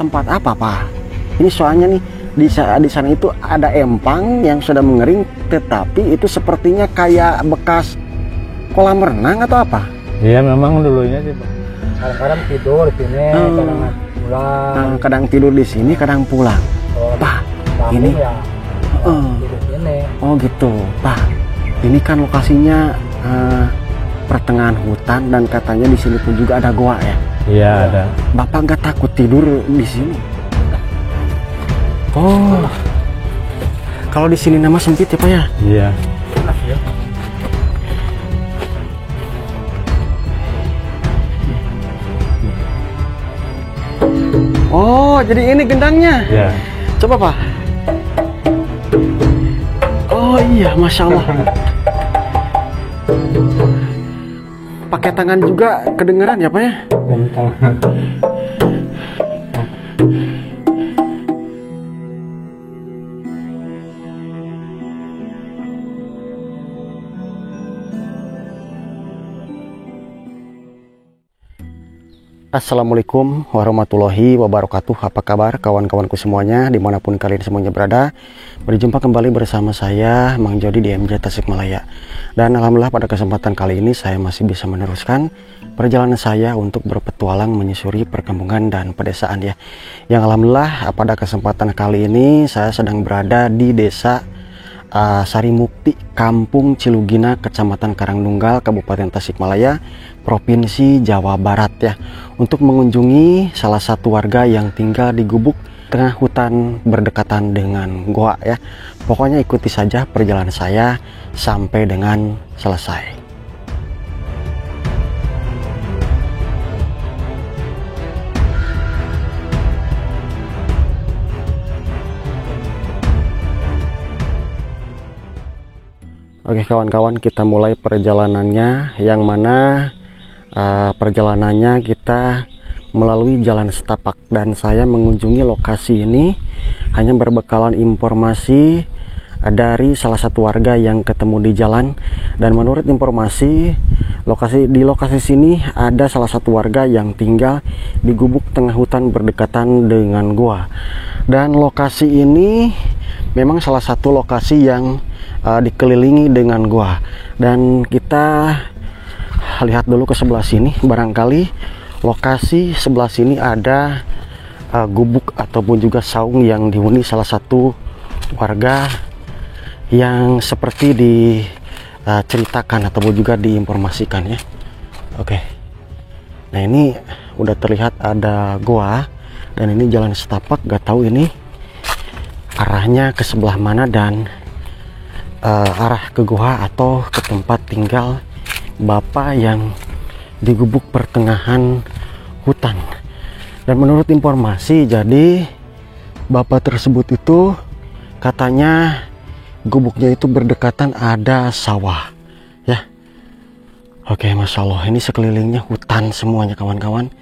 tempat apa, Pak? Ini soalnya nih di sana itu ada empang yang sudah mengering, tetapi itu sepertinya kayak bekas kolam renang atau apa? Iya, memang dulunya sih, Pak. Kadang-kadang tidur di sini, kadang pulang. Kadang tidur di sini, kadang pulang. Pak, ini Ya, tidur di sini. oh gitu, Pak. Ini kan lokasinya pertengahan hutan dan katanya di sini pun juga ada goa ya. Iya, ada. Bapak nggak takut tidur di sini? Oh, kalau di sini nama sempit ya, Pak ya? Iya. Oh, jadi ini gendangnya. Iya. Coba, Pak. Oh iya, Masya Allah. Pakai tangan juga kedengeran ya, Pak ya? Assalamualaikum warahmatullahi wabarakatuh. Apa kabar kawan-kawanku semuanya dimanapun kalian semuanya berada? Berjumpa kembali bersama saya Mang Jody di MJ Tasikmalaya. Dan alhamdulillah pada kesempatan kali ini saya masih bisa meneruskan perjalanan saya untuk berpetualang menyusuri perkampungan dan pedesaan ya. Yang alhamdulillah pada kesempatan kali ini saya sedang berada di desa Sarimukti, Kampung Cilugina, Kecamatan Karangtunggal, Kabupaten Tasikmalaya, Provinsi Jawa Barat ya, untuk mengunjungi salah satu warga yang tinggal di gubuk tengah hutan berdekatan dengan goa ya. Pokoknya ikuti saja perjalanan saya sampai dengan selesai. Oke kawan-kawan, kita mulai perjalanannya, yang mana perjalanannya kita melalui jalan setapak, dan saya mengunjungi lokasi ini hanya berbekalan informasi dari salah satu warga yang ketemu di jalan. Dan menurut informasi di lokasi sini ada salah satu warga yang tinggal di gubuk tengah hutan berdekatan dengan gua. Dan lokasi ini memang salah satu lokasi yang dikelilingi dengan gua. Dan kita lihat dulu ke sebelah sini, barangkali lokasi sebelah sini ada gubuk ataupun juga saung yang dihuni salah satu warga yang seperti diceritakan ataupun juga diinformasikan ya. Oke, nah ini udah terlihat ada gua, dan ini jalan setapak, gak tahu ini arahnya ke sebelah mana, dan arah ke gua atau ke tempat tinggal bapak yang di gubuk pertengahan hutan. Dan menurut informasi, jadi bapak tersebut itu katanya gubuknya itu berdekatan ada sawah ya. Oke, Masya Allah, ini sekelilingnya hutan semuanya kawan-kawan.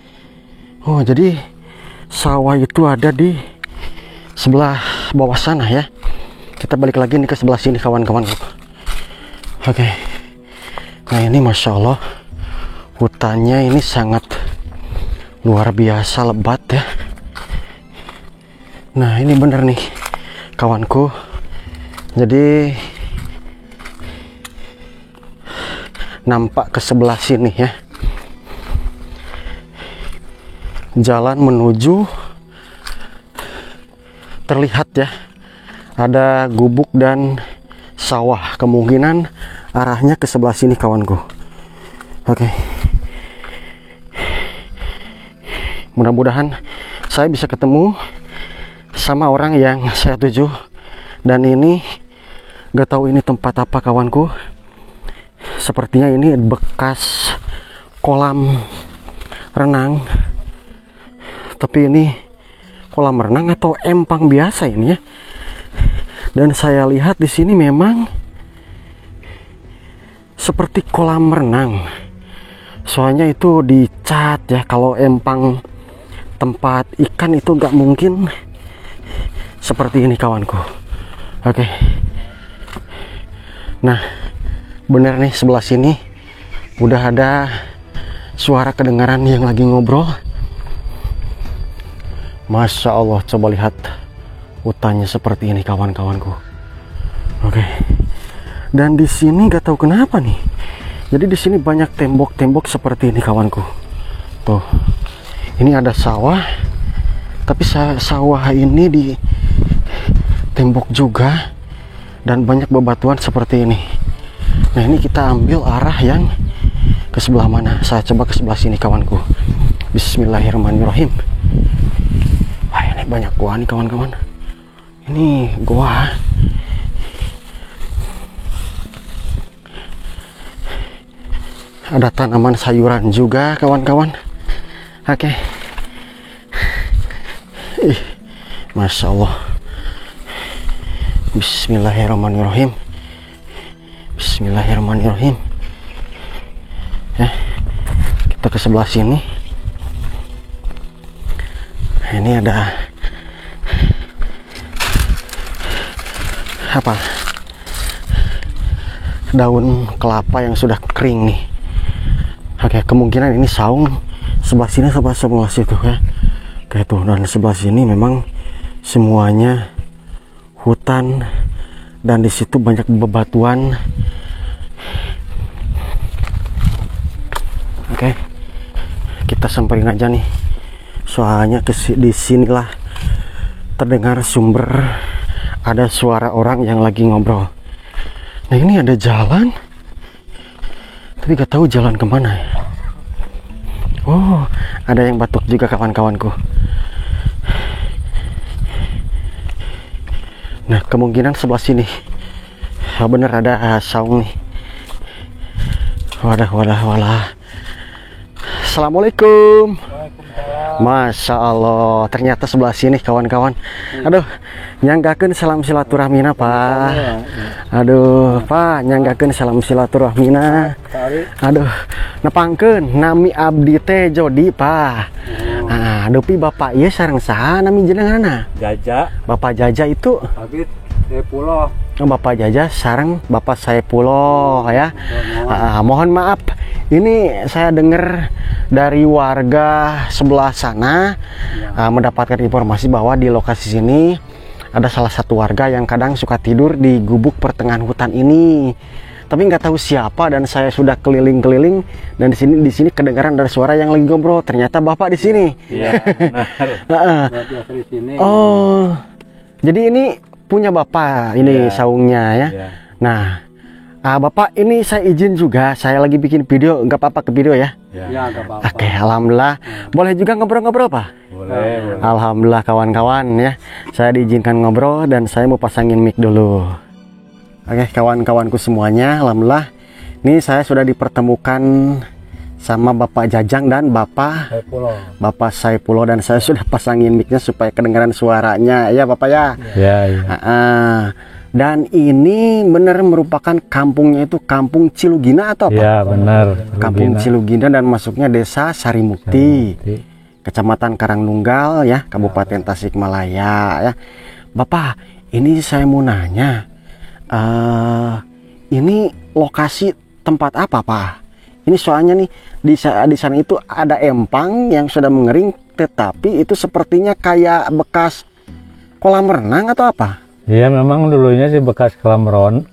Oh, jadi sawah itu ada di sebelah bawah sana ya. Kita balik lagi nih ke sebelah sini kawan-kawan. Oke, nah ini Masya Allah, hutannya ini sangat luar biasa lebat ya. Nah ini bener nih kawanku, jadi nampak ke sebelah sini ya, jalan menuju terlihat ya, ada gubuk dan sawah, kemungkinan arahnya ke sebelah sini kawanku. Oke, mudah-mudahan saya bisa ketemu sama orang yang saya tuju. Dan ini gak tahu ini tempat apa kawanku, sepertinya ini bekas kolam renang, tapi ini kolam renang atau empang biasa ini ya. Dan saya lihat di sini memang seperti kolam renang, soalnya itu dicat ya. Kalau empang tempat ikan itu nggak mungkin seperti ini kawanku. Oke, nah bener nih, sebelah sini udah ada suara kedengaran yang lagi ngobrol. Masya Allah, coba lihat hutannya seperti ini kawan-kawanku. Oke. Dan di sini nggak tahu kenapa nih. Jadi di sini banyak tembok-tembok seperti ini kawanku. Tuh. Ini ada sawah. Tapi sawah ini di tembok juga dan banyak bebatuan seperti ini. Nah, ini kita ambil arah yang ke sebelah mana? Saya coba ke sebelah sini kawanku. Bismillahirrahmanirrahim. Wah, ini banyak gua nih kawan-kawan. Ini gua. Ada tanaman sayuran juga kawan-kawan. Oke. Masya Allah. Bismillahirrahmanirrahim. Bismillahirrahmanirrahim. Ya, kita ke sebelah sini. Ini ada apa? Daun kelapa yang sudah kering nih. Oke, kemungkinan ini saung sebelah sini sama sebelah situ ya. Kayak tuh, dan sebelah sini memang semuanya hutan dan di situ banyak bebatuan. Oke, kita samperin aja nih. Soalnya di sinilah terdengar sumber ada suara orang yang lagi ngobrol. Nah, ini ada jalan, tapi gak tahu jalan kemana ya. Oh, ada yang batuk juga kawan-kawanku. Nah, kemungkinan sebelah sini. Oh, bener ada saung nih. Walah. Assalamualaikum. Masya Allah, ternyata sebelah sini kawan-kawan. Aduh, nyanggakeun salam silaturahmina Pak. Aduh Pak, nyanggakeun salam silaturahmina. Aduh, nepangkeun nami abdi teh Jodi Pak. Dupi Bapak ieu sareng saha nami jenenganna? Jaja. Bapak Jaja itu Abid Saipullah. Bapak Jaja sareng Bapak Saipullah ya. Mohon maaf, ini saya dengar dari warga sebelah sana mendapatkan informasi bahwa di lokasi sini ada salah satu warga yang kadang suka tidur di gubuk pertengahan hutan ini. Tapi nggak tahu siapa, dan saya sudah keliling-keliling dan di sini kedengaran dari suara yang lagi ngobrol. Ternyata Bapak di sini. Iya, benar. Di sini. Oh, jadi ini punya Bapak ini saungnya ya. Iya. Nah, Bapak ini saya izin juga, saya lagi bikin video, nggak apa-apa ke video ya? Ya, nggak apa-apa. Oke, alhamdulillah. Boleh juga ngobrol-ngobrol Pak? Boleh. Alhamdulillah kawan-kawan ya. Saya diizinkan ngobrol dan saya mau pasangin mic dulu. Oke, kawan-kawanku semuanya, alhamdulillah. Ini saya sudah dipertemukan sama Bapak Jajang dan Bapak Saipullah, dan saya sudah pasangin micnya supaya kedengaran suaranya ya Bapak ya. Iya. Dan ini benar merupakan kampungnya itu Kampung Cilugina atau apa? Iya, benar. Kampung Cilugina dan masuknya Desa Sarimukti, Kecamatan Karangnunggal ya, Kabupaten Tasikmalaya ya. Bapak, ini saya mau nanya, ini lokasi tempat apa Pak? Ini soalnya nih di sana itu ada empang yang sudah mengering, tetapi itu sepertinya kayak bekas kolam renang atau apa? Iya, memang dulunya sih bekas kolam renang.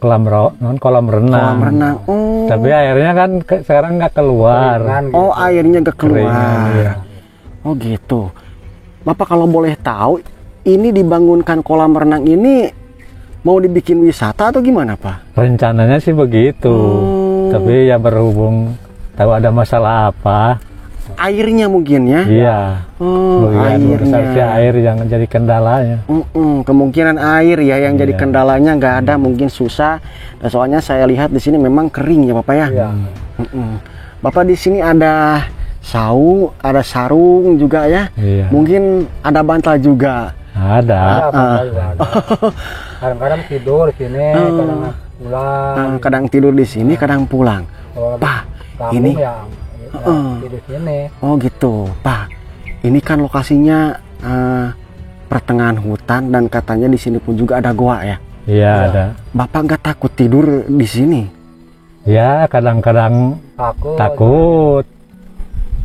Kolam renang. Oh. Tapi airnya kan sekarang nggak keluar. Oh, airnya nggak keluar. Keringan, iya. Oh gitu. Bapak kalau boleh tahu, ini dibangunkan kolam renang ini mau dibikin wisata atau gimana Pak? Rencananya sih begitu. Tapi ya berhubung tahu ada masalah apa. Airnya mungkin ya? Iya. Oh, airnya. Air yang jadi kendalanya. Kemungkinan air ya yang jadi kendalanya, nggak ada, mungkin susah. Dan soalnya saya lihat di sini memang kering ya Bapak ya. Iya. Bapak di sini ada saung, ada sarung juga ya. Iya. Mungkin ada bantal juga. Ada. Kadang-kadang tidur di sini, kadang pulang. Kadang tidur di sini, kadang pulang. Pak, ini di sini. Oh gitu, Pak. Ini kan lokasinya pertengahan hutan dan katanya di sini pun juga ada goa ya. Iya, ada. Bapak nggak takut tidur di sini? Ya, kadang-kadang takut.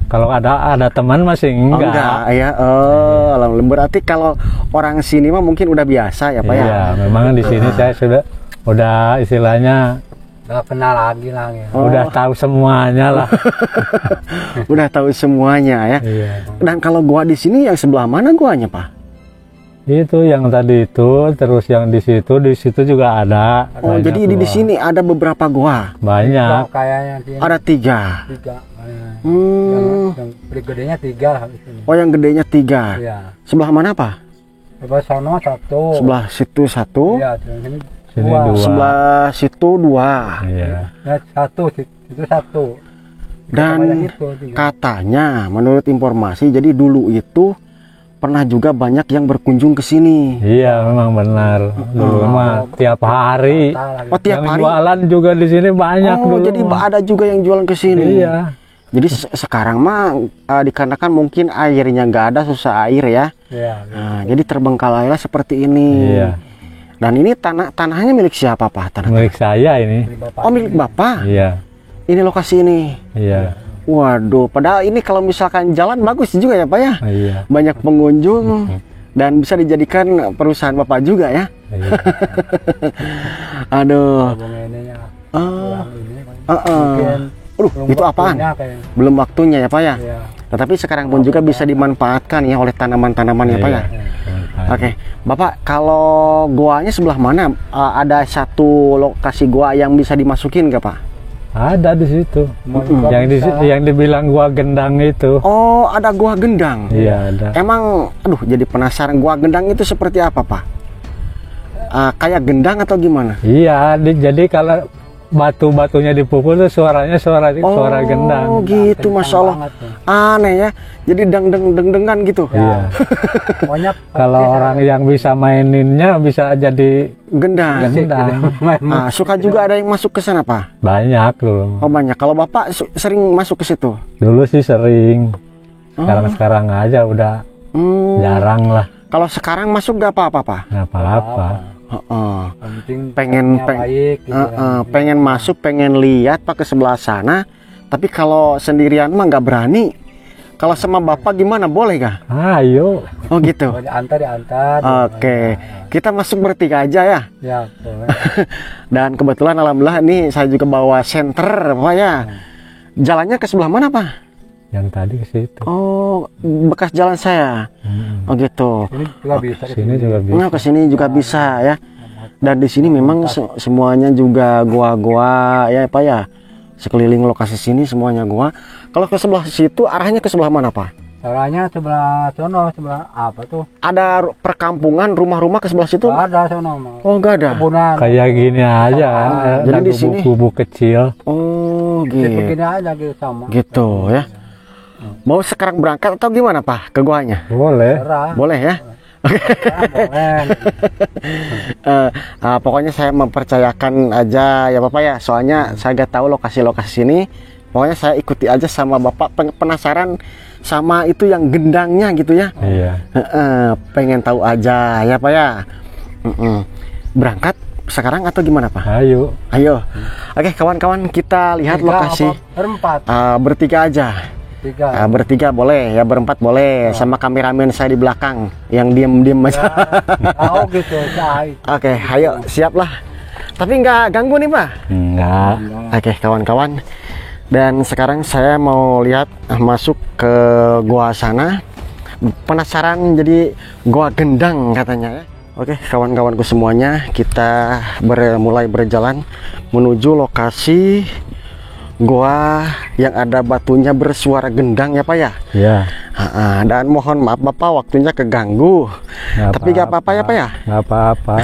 Kalau ada teman masih Oh, enggak. enggak ya. Oh, alhamdulillah. Berarti kalau orang sini mah mungkin udah biasa ya Pak ya. Iya, memang di sini saya udah istilahnya Udah kenal lagi lah ya. Oh. udah tahu semuanya lah. Udah tahu semuanya ya. Iya. Dan kalau gua di sini yang sebelah mana guanya Pak? Itu yang tadi itu, terus yang di situ juga ada. Oh, Banyak jadi di gua. sini ada beberapa gua. Banyak. Kayaknya sini Ada 3. 3. Hmm. Yang gedenya 3 lah di sini. Oh, yang gedenya 3. Iya. Sebelah mana Pak? Sebelah sono 1. Sebelah situ 1. Iya, sini Sini 2. 2. Sebelah situ 2. Iya. Ya, 1 itu 1. Dan Itu 3. katanya menurut informasi jadi dulu itu pernah juga banyak yang berkunjung ke sini. Iya, memang benar. Dulu mah tiap hari. Oh, tiap Yang hari. jualan juga di sini banyak Oh, dulu. jadi mah. ada juga yang jualan ke sini. Iya. Jadi sekarang mah dikarenakan mungkin airnya nggak ada, susah air ya. Iya. Nah, jadi terbengkalailah seperti ini. Iya. Dan ini tanahnya milik siapa Pak? Tanah. Milik saya ini. Oh, milik Bapak. Iya. Ini lokasi ini. Iya. Waduh, padahal ini kalau misalkan jalan bagus juga ya Pak ya. Iya. Banyak pengunjung dan bisa dijadikan perusahaan Bapak juga ya. Iya. Aduh. Abang ini ya. Ah, Ini Mungkin. Aduh, belum itu apaan? waktunya kayaknya. Belum waktunya ya Pak ya. Iya. Tetapi sekarang pun juga bisa dimanfaatkan ya oleh tanaman-tanaman ya Pak ya. Iya. Oke, Bapak, kalau goanya sebelah mana? Ada satu lokasi goa yang bisa dimasukin nggak Pak? Ada di situ. Yang dibilang gua gendang itu. Oh, ada goa gendang. Iya, ada. Emang, aduh, jadi penasaran goa gendang itu seperti apa Pak? Kayak gendang atau gimana? Iya, jadi kalau batu-batunya dipukul tuh suaranya suara gendang. Oh, gitu, Masya Allah. Banget tuh. Aneh ya. Jadi deng-dengan gitu. Iya. Pokoknya Kalau orang yang bisa maininnya bisa jadi Gendang. gendang. Suka juga ada yang masuk ke sana Pak? Banyak dulu. Oh, banyak. Kalau Bapak sering masuk ke situ? Dulu sih sering. Sekarang aja udah Hmm. jarang lah. Kalau sekarang masuk gak apa-apa Pak? Nggak apa-apa. Heeh. penting Pengen- tempatnya baik gitu kan. Pengen masuk, pengen lihat Pak ke sebelah sana. Tapi kalau sendirian mah nggak berani. Kalau sama Bapak gimana? Boleh gak? Ayo. Oh gitu. Kalau diantar Oke, kita masuk bertiga aja ya. ya boleh. Dan kebetulan alhamdulillah nih saya juga bawa senter Pak ya. Jalannya ke sebelah mana Pak? Yang tadi ke situ. Oh, bekas jalan saya. Oh gitu. Ini juga bisa Sini juga bisa. Nah, ke sini juga bisa ya. Dan di sini memang semuanya juga gua-gua ya Pak ya. Sekeliling lokasi sini semuanya gua. Kalau ke sebelah situ arahnya ke sebelah mana Pak? caranya sebelah sono, sebelah apa tuh? Ada perkampungan, rumah-rumah ke sebelah situ? Nggak ada sono mah. Oh, nggak ada. Kebunan. Kayak gini aja. jadi Ada di sini- gubuk-gubuk kecil. Oh, Jadi gitu. begini aja gitu sama. Gitu ya. Mau sekarang berangkat atau gimana Pak ke guanya? Boleh. Serah. Boleh ya? Boleh. Pokoknya saya mempercayakan aja ya Bapak ya. Soalnya saya gak tahu lokasi-lokasi ini. Pokoknya saya ikuti aja sama Bapak. Penasaran sama itu yang gendangnya gitu ya. Iya. Pengen tahu aja ya Pak ya. Berangkat sekarang atau gimana Pak? Ayo. Ayo. Oke kawan-kawan, kita lihat Tiga lokasi. apa? Berempat. Bertiga aja. Tiga. Bertiga boleh ya, berempat boleh. Sama kameramen saya di belakang yang diem-diem aja. Tahu gitu. Cahai. Oke, ayo siap lah. Tapi nggak ganggu nih Pak? Enggak. Oke kawan-kawan. Dan sekarang saya mau lihat masuk ke gua sana. Penasaran jadi gua gendang katanya ya. Oke kawan-kawanku semuanya, kita mulai berjalan menuju lokasi gua yang ada batunya bersuara gendang ya Pak ya. Iya. Dan mohon maaf Bapak waktunya keganggu. Tapi gak apa-apa ya Pak ya. Nggak apa-apa.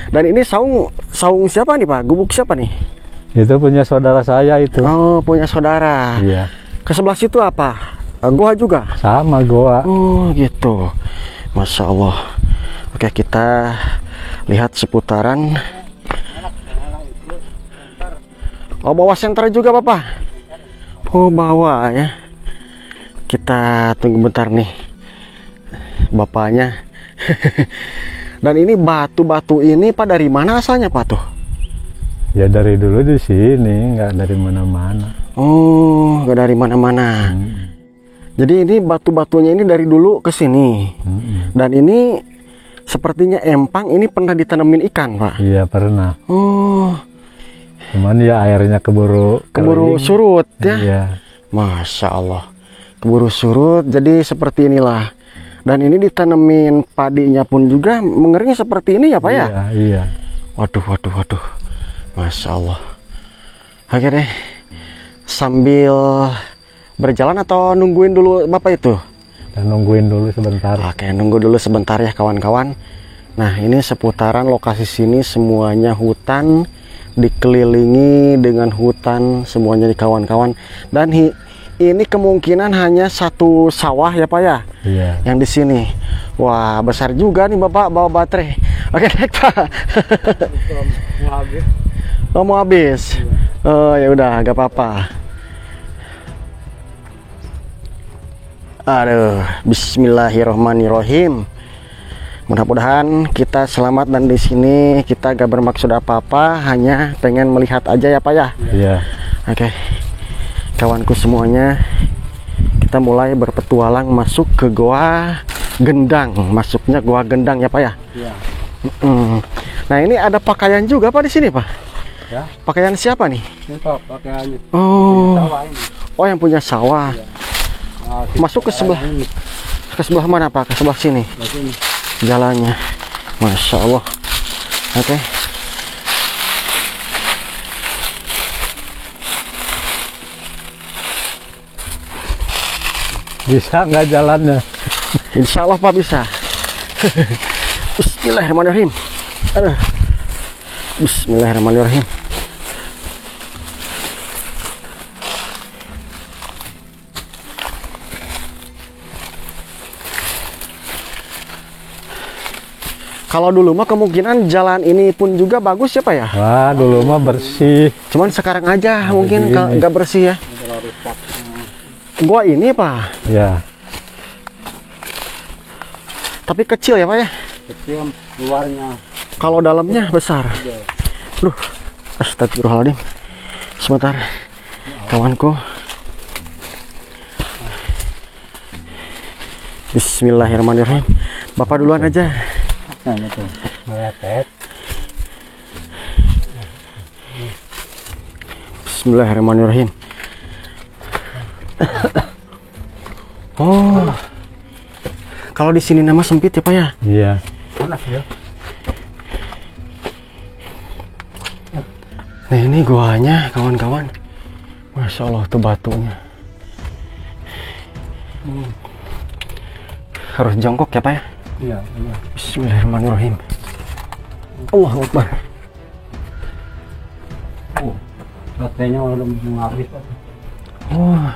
Dan ini saung siapa nih Pak? Gubuk siapa nih? Itu punya saudara saya itu. Oh, punya saudara. Iya. Ke sebelah situ apa? Gua juga. Sama gua. Oh gitu. Masya Allah. Oke kita lihat seputaran. Oh bawa senter juga Bapak. Oh bawa ya. Kita tunggu bentar nih Bapaknya. Dan ini batu-batu ini Pak dari mana asalnya Pak tuh? Ya dari dulu di sini, nggak dari mana-mana. Oh, nggak dari mana-mana. Jadi ini batu-batunya ini dari dulu ke sini. Dan ini sepertinya empang, ini pernah ditanemin ikan, Pak? Iya, pernah. Oh, Cuman ya airnya keburu kering. surut ya? Iya. Masya Allah. Keburu surut, jadi seperti inilah. Dan ini ditanemin padinya pun juga mengering seperti ini ya, Pak ya? Iya, iya. Waduh. Masya Allah. Oke deh. Sambil berjalan atau nungguin dulu Bapak itu? Dan nungguin dulu sebentar. Oke, nunggu dulu sebentar ya kawan-kawan. Nah, ini seputaran lokasi sini semuanya hutan, dikelilingi dengan hutan semuanya di kawan-kawan. Dan ini kemungkinan hanya satu sawah ya Pak ya? Iya. Yang di sini. Wah, besar juga nih Bapak bawa baterai. Oke, baik Pak. Mau habis. Oh, mau habis. Oh, ya udah, gak apa-apa. Aduh, bismillahirrohmanirrohim. Mudah-mudahan kita selamat dan di sini kita gak bermaksud apa-apa, hanya pengen melihat aja ya Pak ya. Iya. Oke, kawanku semuanya, kita mulai berpetualang masuk ke Goa Gendang. Masuknya Goa Gendang ya Pak ya. Iya. Nah ini ada pakaian juga Pak di sini Pak. Ya. Pakaian siapa nih? Ini Pak pakaiannya. Oh, Sawah ini. oh yang punya sawah. Nah, Masuk ke sebelah. ini. Ke sebelah mana Pak? Ke sebelah sini. Di sini. Jalannya, Masya Allah. Oke. Bisa nggak jalannya? Insya Allah Pak bisa. Bismillahirrahmanirrahim. Aduh. Bismillahirrahmanirrahim. Kalau dulu mah kemungkinan jalan ini pun juga bagus ya Pak ya. Wah, dulu mah bersih. Cuman sekarang aja mungkin begini. nggak bersih ya. Gua ini Pak, Ya. tapi kecil ya Pak ya. Kecil luarnya. Kalau dalamnya besar. Duh, astagfirullahaladzim. Sebentar, kawanku. Bismillahirrahmanirrahim. Bapak duluan aja. Nah, itu. Melepet. Bismillahirrahmanirrahim. Oh, kalau di sini nama sempit ya Pak ya. Iya. Panas ya. Nah ini guanya kawan-kawan. Masya Allah tuh batunya. Harus jongkok ya Pak ya. Iya, iya. Bismillahirrahmanirrahim. Allahu Akbar. Baterainya udah mau habis. Oh.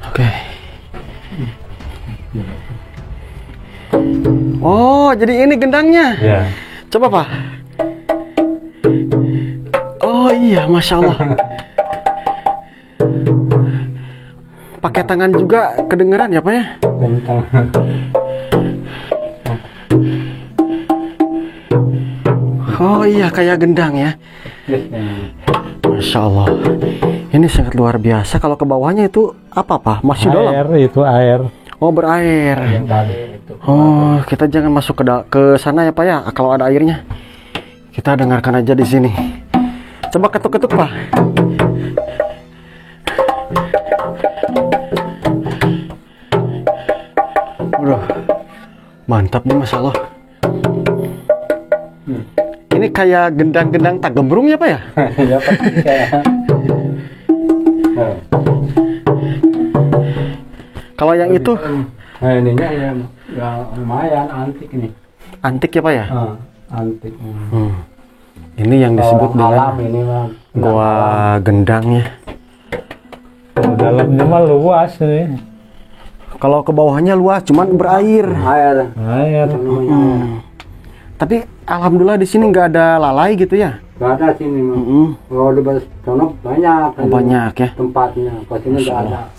Oke. Oh, jadi ini gendangnya. Ya. Coba Pak. Oh iya, Masya Allah. Pakai tangan juga kedengeran ya Pak ya? Bentang. Oh iya, kayak gendang ya. Masya Allah. Ini sangat luar biasa. Kalau ke bawahnya itu apa Pak? Masih dalam? Air itu air. Oh, berair. Itu. Oh, kita jangan masuk ke sana ya Pak ya. Kalau ada airnya, kita dengarkan aja di sini. Coba ketuk-ketuk Pak. Waduh, mantap nih Masya Allah. Ini kayak gendang-gendang tak gembrung ya Pak ya? Ya pasti kayak. Kalau yang itu Nah, ininya ya lumayan antik nih. antik ya Pak ya? Antik. Ini yang disebut Alam dengan ini mah. gua gendang ya. Dalamnya mah luas nih. Kalau ke bawahnya luas, cuman berair. Air. Air. Tapi alhamdulillah di sini nggak ada lalai gitu ya. nggak ada sini mah. Mm-mm. Kalau di batas sono banyak. Oh, banyak ya. Tempatnya, pas ini nggak ada.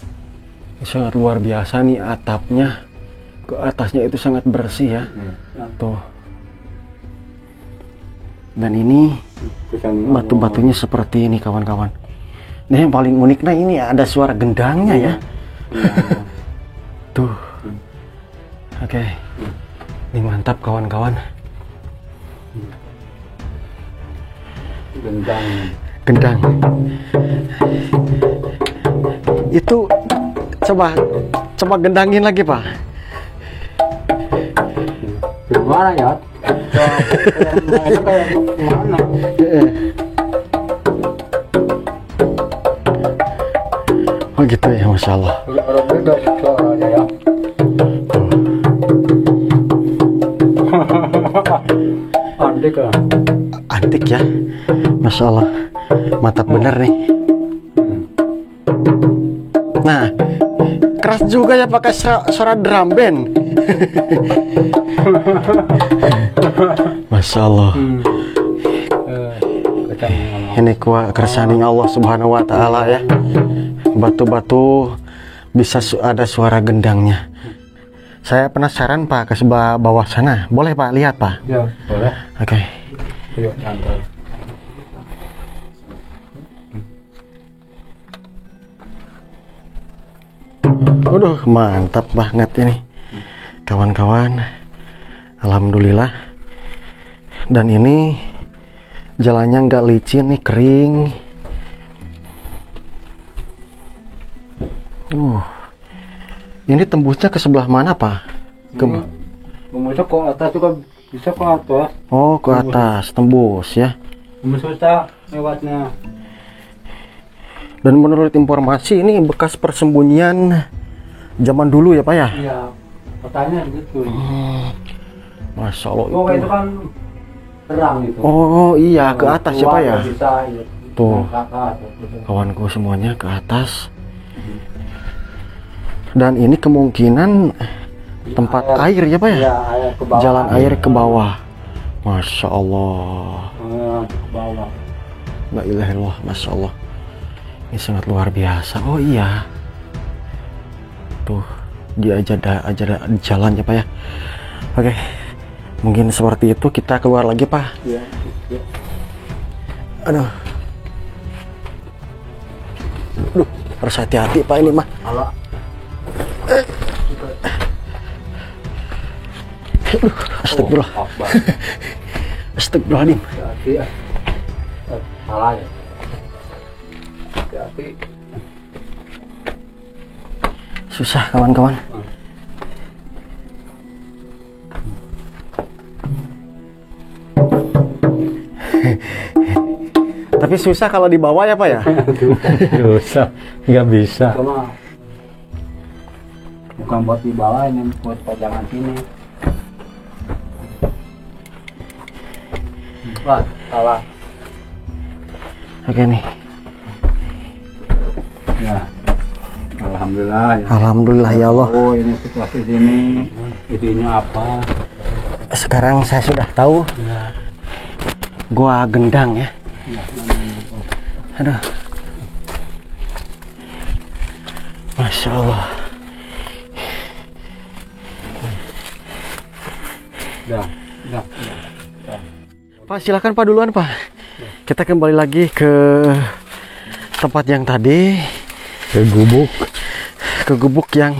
Sangat luar biasa nih atapnya. Ke atasnya itu sangat bersih ya. Tuh. Dan ini batu-batunya seperti ini kawan-kawan. Nah yang paling uniknya ini ada suara gendangnya ya. Tuh. Oke. Ini mantap kawan-kawan. Gendang. Itu coba gendangin lagi, Pak. Gimana ya? Itu kayak mana? Oh gitu ya, Masya Allah. Orang beda suaranya ya. Antik lah. Antik ya, Masya Allah. Mantap bener nih. Nah, keras juga ya pakai suara drum band. Masya Allah. Ini kersani Allah Subhanahu wa Ta'ala ya. Batu-batu bisa ada suara gendangnya. Saya penasaran Pak, ke sebelah bawah sana. Boleh Pak lihat Pak? Ya, boleh. Oke. Yuk, santai. Waduh, mantap banget ini kawan-kawan. Alhamdulillah. Dan ini jalannya nggak licin nih, kering. Ini tembusnya ke sebelah mana Pak? Bisa ke atas juga, bisa ke atas. Oh, ke atas tembus ya. Susah lewatnya. Dan menurut informasi ini bekas persembunyian zaman dulu ya Pak ya? Iya, katanya gitu. Masya Allah Oh, itu kan terang itu. Oh iya, ke atas ya Pak ya? Bisa, ya. Tuh, Ke atas, gitu. kawanku semuanya ke atas. Dan ini kemungkinan tempat air ya Pak ya? Iya, air ke bawah. Jalan air ke bawah. Masya Allah. Ke bawah. La ilaha illallah, Masya Allah. Ini sangat luar biasa. Oh iya. Tuh, dia aja ada jalan ya Pak ya. Oke. Mungkin seperti itu, kita keluar lagi Pak. Iya. Ya. Aduh. Duh, harus hati-hati Pak ini mah. Alah. Aduh, astagfirullah. Astagfirullahaladzim. Hati-hati ya. Salah ya. Hati-hati. Susah kawan-kawan. Tapi susah kalau dibawa ya Pak ya? Susah, nggak bisa. Cuma bukan buat dibawa, ini buat pajangan sini. Wah, salah. Oke nih. Ya. Alhamdulillah ya. Alhamdulillah ya Allah. Oh, ini situasi sini. Idenya apa? Sekarang saya sudah tahu. Gua Gendang ya. Aduh. Masya Allah. Dah. Pak silakan Pak duluan Pak. Kita kembali lagi ke tempat yang tadi. Ke gubuk. Ke gubuk yang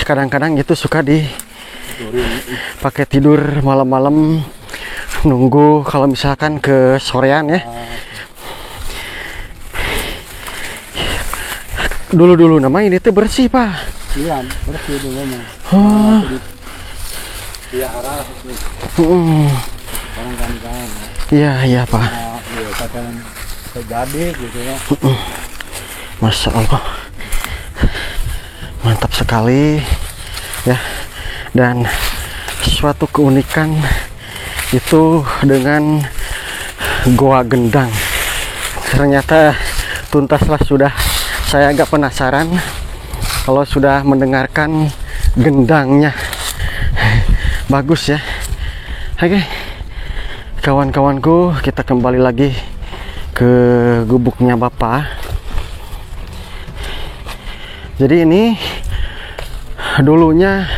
kadang-kadang itu suka pakai tidur malam-malam, nunggu kalau misalkan ke sorean ya. Dulu nama ini tuh bersih Pak. Iya, bersih dulu mah. Oh. Iya, arah. Orang-orang. Iya Pak. Iya, katakan terjadi gitu ya. Masya Allah, mantap sekali ya. Dan suatu keunikan itu dengan Goa Gendang. Ternyata tuntaslah sudah saya agak penasaran kalau sudah mendengarkan gendangnya. Bagus ya. Oke. kawan-kawanku, kita kembali lagi ke gubuknya Bapak. Jadi ini dulunya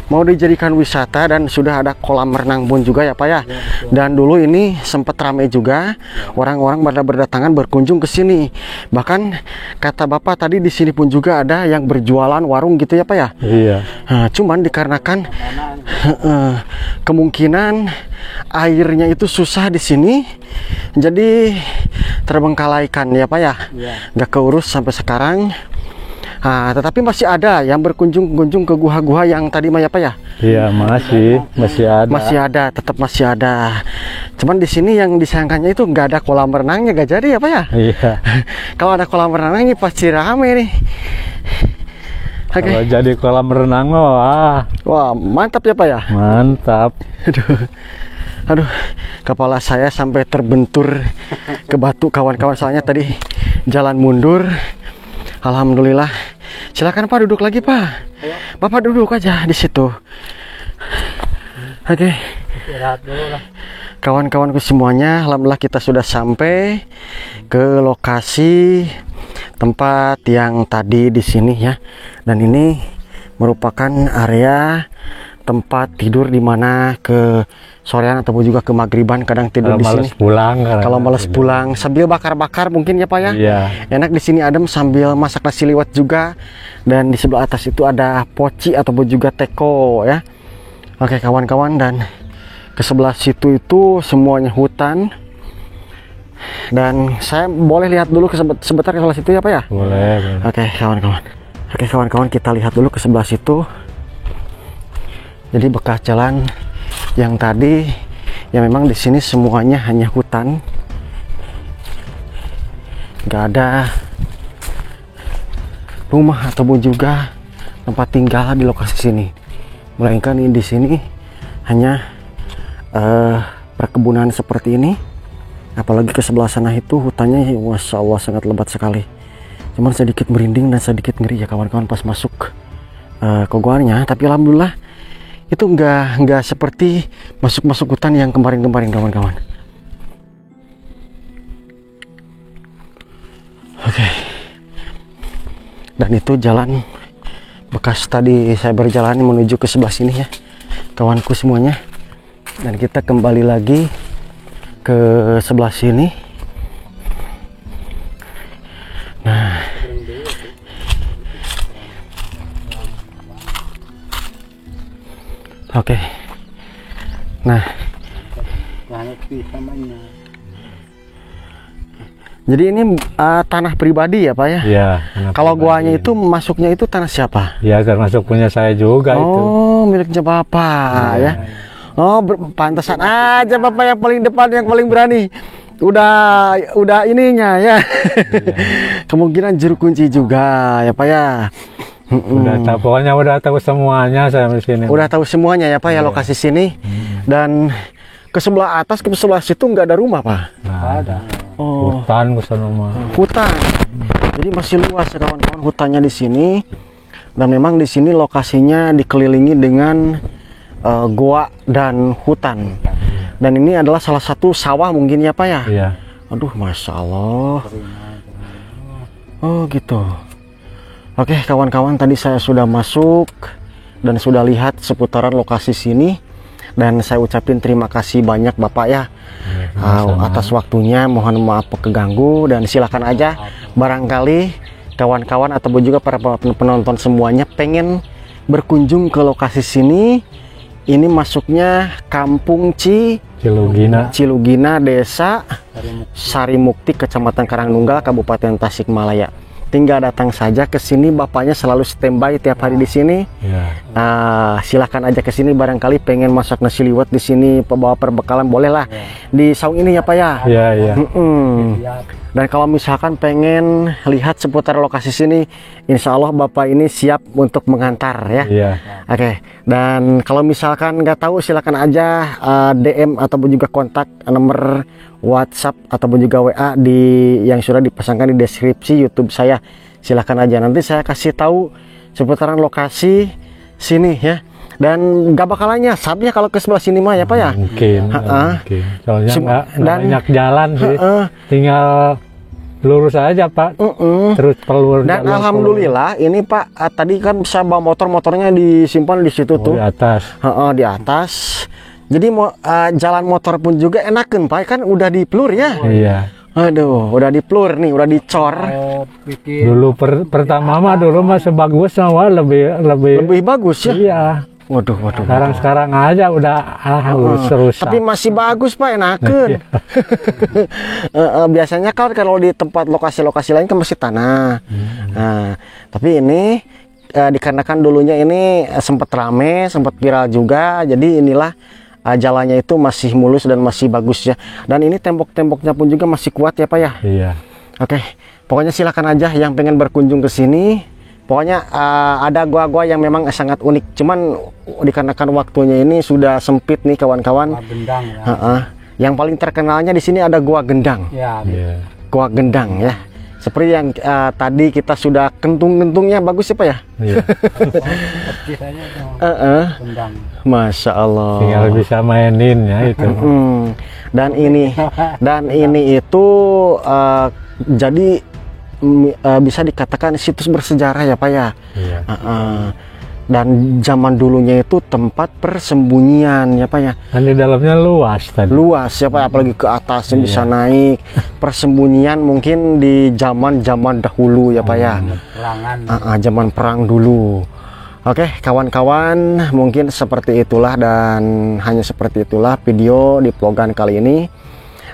mau dijadikan wisata dan sudah ada kolam renang pun juga ya Pak ya. Dan dulu ini sempat ramai juga, orang-orang pada berdatangan berkunjung ke sini. Bahkan kata Bapak tadi di sini pun juga ada yang berjualan warung gitu ya Pak ya. Iya. Nah, cuman dikarenakan kemungkinan airnya itu susah di sini, jadi terbengkalaikan ya Pak ya. Nggak keurus sampai sekarang. Tetapi masih ada yang berkunjung ke gua-gua yang tadi Maya Pak ya? Iya, masih ada. Masih ada, tetap masih ada. Cuman di sini yang disangkanya itu nggak ada kolam renangnya, nggak jadi ya Pak ya? Iya. Kalau ada kolam renangnya pasti rame nih. Oke. Kalau jadi kolam renang, Wah, mantap ya Pak ya? mantap. Aduh, kepala saya sampai terbentur ke batu kawan-kawan, soalnya tadi jalan mundur. Alhamdulillah. Silakan Pak, duduk lagi Pak. Bapak duduk aja di situ. Oke. Istirahat dulu lah. Kawan-kawanku semuanya, alhamdulillah kita sudah sampai ke lokasi tempat yang tadi di sini ya. Dan ini merupakan area tempat tidur di mana ke sorean ataupun juga ke maghriban kadang tidur Kalau di males sini. pulang, Kalau males pulang sambil bakar-bakar mungkin ya Pak ya. Iya. Enak di sini adem sambil masak nasi liwet juga. Dan di sebelah atas itu ada poci ataupun juga teko ya. Oke kawan-kawan, dan ke sebelah situ itu semuanya hutan. Dan saya boleh lihat dulu sebentar ke sebelah situ ya Pak ya? Boleh. Oke kawan-kawan. Oke kawan-kawan, kita lihat dulu ke sebelah situ. Jadi bekas jalan yang tadi, ya memang di sini semuanya hanya hutan, nggak ada rumah ataupun juga tempat tinggal di lokasi sini. Melainkan ini di sini hanya perkebunan seperti ini. Apalagi ke sebelah sana itu hutannya, masya Allah sangat lebat sekali. Cuman sedikit merinding dan sedikit ngeri ya kawan-kawan pas masuk ke guanya. Tapi alhamdulillah itu nggak seperti masuk hutan yang kemarin-kemarin kawan-kawan. Oke. Dan itu jalan bekas tadi saya berjalan menuju ke sebelah sini ya kawanku semuanya. Dan kita kembali lagi ke sebelah sini. Nah, oke. Nah, jadi ini tanah pribadi ya Pak ya? Iya. Kalau guanya itu masuknya itu tanah siapa? Ya, termasuk punya saya juga itu. Oh, miliknya Bapak ya. Oh, pantesan aja Bapak yang paling depan, yang paling berani. Udah ininya ya. Kemungkinan juru kunci juga ya Pak ya. Udah tahu, pokoknya udah tahu semuanya saya di sini. Udah tahu semuanya ya Pak ya lokasi sini. Dan ke sebelah atas, ke sebelah situ nggak ada rumah Pak. Nah, ada. Oh, Hutan ke sana mah. hutan. Jadi masih luas ya kawan-kawan hutannya di sini. Dan memang di sini lokasinya dikelilingi dengan goa dan hutan. Dan ini adalah salah satu sawah mungkin ya Pak ya. Iya. Aduh, masya Allah. Oh gitu. Oke kawan-kawan, tadi saya sudah masuk dan sudah lihat seputaran lokasi sini. Dan saya ucapin terima kasih banyak Bapak ya atas waktunya. Mohon maaf keganggu, dan silakan aja barangkali kawan-kawan ataupun juga para penonton semuanya pengen berkunjung ke lokasi sini. Ini masuknya Kampung Cilugina, Desa Sarimukti, Kecamatan Karangnunggal, Kabupaten Tasikmalaya. Tinggal datang saja ke sini, bapaknya selalu standby tiap hari di sini. Ya. Silakan aja ke sini, barangkali pengen masak nasi liwet di sini, bawa perbekalan bolehlah di saung ini ya Pak ya. Iya, iya. Dan kalau misalkan pengen lihat seputar lokasi sini, insya Allah Bapak ini siap untuk mengantar ya. Iya. Oke. Dan kalau misalkan nggak tahu, silakan aja DM ataupun juga kontak nomor WhatsApp ataupun juga WA yang sudah dipasangkan di deskripsi YouTube saya. Silakan aja, nanti saya kasih tahu seputaran lokasi sini ya. Dan gak bakalan nyasap ya kalau ke sebelah sini mah ya Pak ya. Mungkin, mungkin. Soalnya nggak dan- banyak jalan sih. Tinggal lurus aja Pak. Terus keluar. Dan jalur alhamdulillah ini Pak tadi kan bisa bawa motornya disimpan di situ keluar. tuh. Di atas. Di atas. Jadi jalan motor pun juga enakan Pak, kan udah dipelur ya. Iya. Aduh, udah dipelur nih, udah dicor. Bikin Dulu pertama mah dulu mah sebagus sama Lebih bagus ya. Iya. Waduh. Sekarang aja udah rusak. Tapi masih bagus Pak, enakan. Biasanya kalau di tempat lokasi-lokasi lain kan masih tanah. Nah, tapi ini dikarenakan dulunya ini sempat rame, sempat viral juga. Jadi inilah jalannya itu masih mulus dan masih bagus ya. Dan ini tembok-temboknya pun juga masih kuat ya Pak ya. Iya. Oke, pokoknya silakan aja yang pengen berkunjung ke sini. Pokoknya ada gua-gua yang memang sangat unik. Cuman dikarenakan waktunya ini sudah sempit nih kawan-kawan. gendang ya. Yang paling terkenalnya di sini ada Gua Gendang. Ya, Iya. Gua Gendang ya. Seperti yang tadi kita sudah kentung-kentungnya bagus ya Pak ya. Iya. kecil aja tuh, gendang. Masya Allah. Tinggal bisa mainin ya itu. Dan ini itu jadi bisa dikatakan situs bersejarah ya Pak ya. Iya. Dan zaman dulunya itu tempat persembunyian ya Pak ya. Kan di dalamnya luas tadi. Luas ya Pak, apalagi ke atasnya bisa naik. Persembunyian mungkin di zaman dahulu ya Pak ya. Perangan. Zaman perang dulu. Oke kawan-kawan, mungkin seperti itulah, dan hanya seperti itulah video di vlogan kali ini.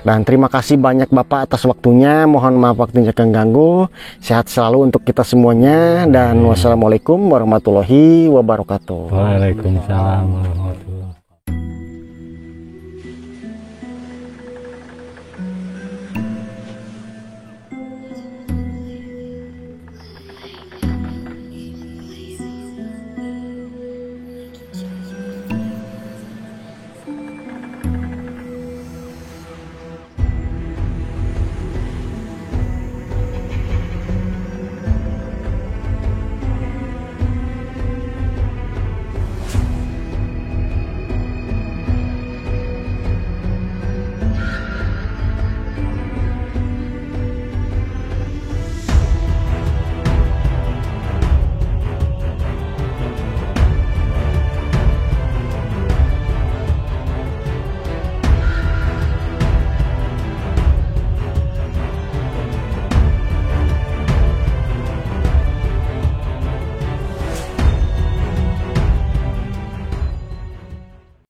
Dan terima kasih banyak Bapak atas waktunya. Mohon maaf waktunya keganggu. Sehat selalu untuk kita semuanya. Dan wassalamualaikum warahmatullahi wabarakatuh. Waalaikumsalam.